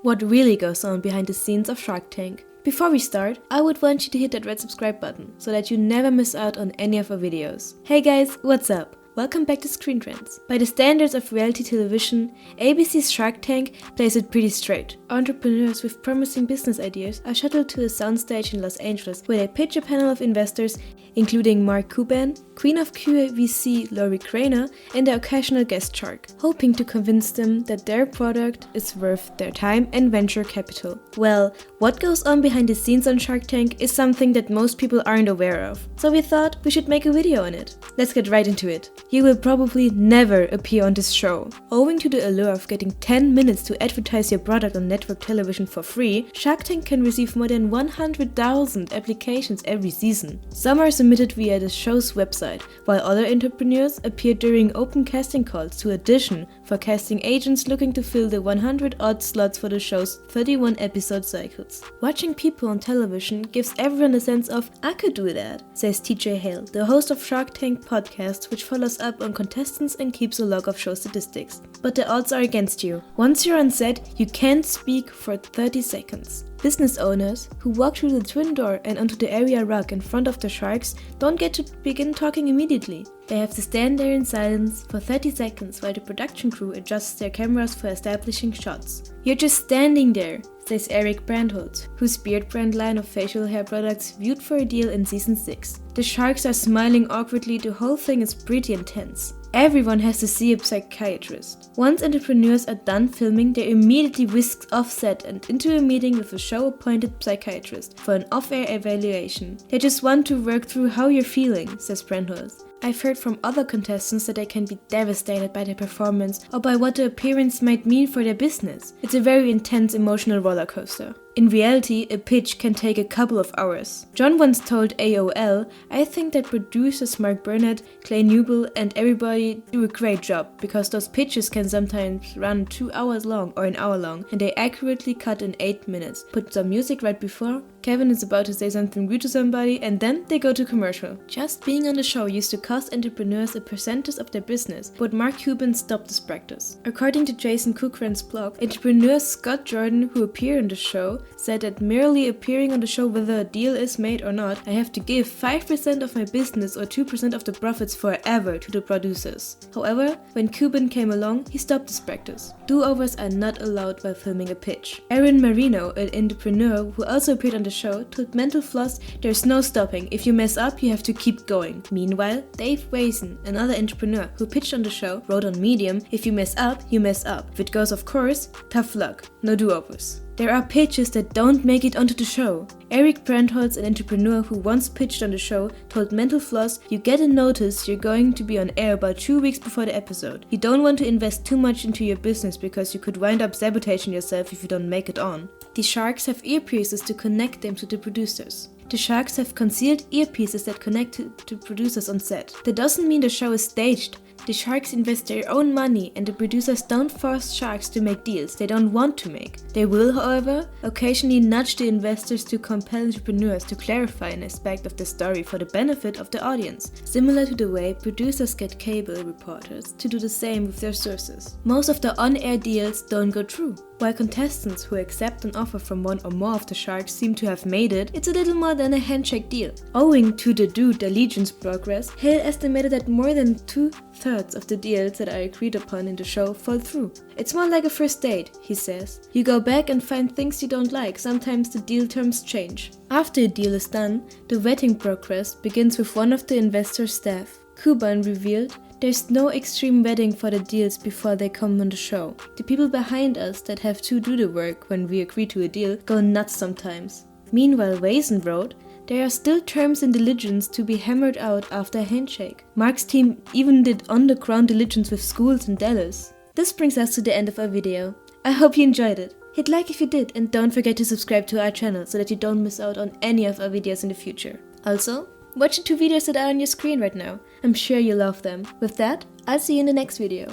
what really goes on behind the scenes of Shark Tank. Before we start, I would want you to hit that red subscribe button so that you never miss out on any of our videos. Hey guys, what's up? Welcome back to Screen Trends. By the standards of reality television, ABC's Shark Tank plays it pretty straight. Entrepreneurs with promising business ideas are shuttled to a soundstage in Los Angeles where they pitch a panel of investors including Mark Cuban, Queen of QVC Lori Craner, and the occasional guest shark, hoping to convince them that their product is worth their time and venture capital. Well, what goes on behind the scenes on Shark Tank is something that most people aren't aware of, so we thought we should make a video on it. Let's get right into it. You will probably never appear on this show. Owing to the allure of getting 10 minutes to advertise your product on network television for free, Shark Tank can receive more than 100,000 applications every season. Some are submitted via the show's website, while other entrepreneurs appear during open casting calls to audition for casting agents looking to fill the 100-odd slots for the show's 31 episode cycles. Watching people on television gives everyone a sense of, I could do that, says TJ Hale, the host of Shark Tank podcast, which follows up on contestants and keeps a log of show statistics. But the odds are against you. Once you're on set, you can't speak for 30 seconds. Business owners who walk through the twin door and onto the area rug in front of the sharks don't get to begin talking immediately. They have to stand there in silence for 30 seconds while the production crew adjusts their cameras for establishing shots. You're just standing there, says Eric Brandholt, whose Beard brand line of facial hair products viewed for a deal in season 6. The sharks are smiling awkwardly, the whole thing is pretty intense. Everyone has to see a psychiatrist. Once entrepreneurs are done filming, they're immediately whisked off set and into a meeting with a show-appointed psychiatrist for an off-air evaluation. They just want to work through how you're feeling, says Brandholt. I've heard from other contestants that they can be devastated by their performance or by what the appearance might mean for their business. It's a very intense emotional roller coaster. In reality, a pitch can take a couple of hours. John once told AOL, I think that producers Mark Burnett, Clay Newell and everybody do a great job because those pitches can sometimes run 2 hours long or an hour long and they accurately cut in 8 minutes. Put some music right before, Kevin is about to say something rude to somebody and then they go to commercial. Just being on the show used to cost entrepreneurs a percentage of their business, but Mark Cuban stopped this practice. According to Jason Cochran's blog, entrepreneur Scott Jordan, who appeared on the show, said that merely appearing on the show whether a deal is made or not, I have to give 5% of my business or 2% of the profits forever to the producers. However, when Cuban came along, he stopped this practice. Do-overs are not allowed while filming a pitch. Aaron Marino, an entrepreneur who also appeared on the show, told Mental Floss, there's no stopping, if you mess up you have to keep going. Meanwhile, Dave Wason, another entrepreneur who pitched on the show, wrote on Medium, if you mess up, you mess up. If it goes of course, tough luck, no do-overs. There are pitches that don't make it onto the show. Eric Brandholz, an entrepreneur who once pitched on the show, told Mental Floss, you get a notice you're going to be on air about 2 weeks before the episode. You don't want to invest too much into your business because you could wind up sabotaging yourself if you don't make it on. The sharks have earpieces to connect them to the producers. The sharks have concealed earpieces that connect to producers on set. That doesn't mean the show is staged. The sharks invest their own money and the producers don't force sharks to make deals they don't want to make. They will, however, occasionally nudge the investors to compel entrepreneurs to clarify an aspect of the story for the benefit of the audience, similar to the way producers get cable reporters to do the same with their sources. Most of the on-air deals don't go through. While contestants who accept an offer from one or more of the sharks seem to have made it, it's a little more than a handshake deal. Owing to the due diligence progress, Hale estimated that more than 2/3 of the deals that are agreed upon in the show fall through. It's more like a first date, he says. You go back and find things you don't like, sometimes the deal terms change. After a deal is done, the vetting progress begins with one of the investor's staff. Cuban revealed, there's no extreme vetting for the deals before they come on the show. The people behind us that have to do the work when we agree to a deal go nuts sometimes. Meanwhile, Wason wrote, there are still terms and diligence to be hammered out after a handshake. Mark's team even did on-the-ground diligence with schools in Dallas. This brings us to the end of our video. I hope you enjoyed it. Hit like if you did and don't forget to subscribe to our channel so that you don't miss out on any of our videos in the future. Also, watch the 2 videos that are on your screen right now. I'm sure you love them. With that, I'll see you in the next video.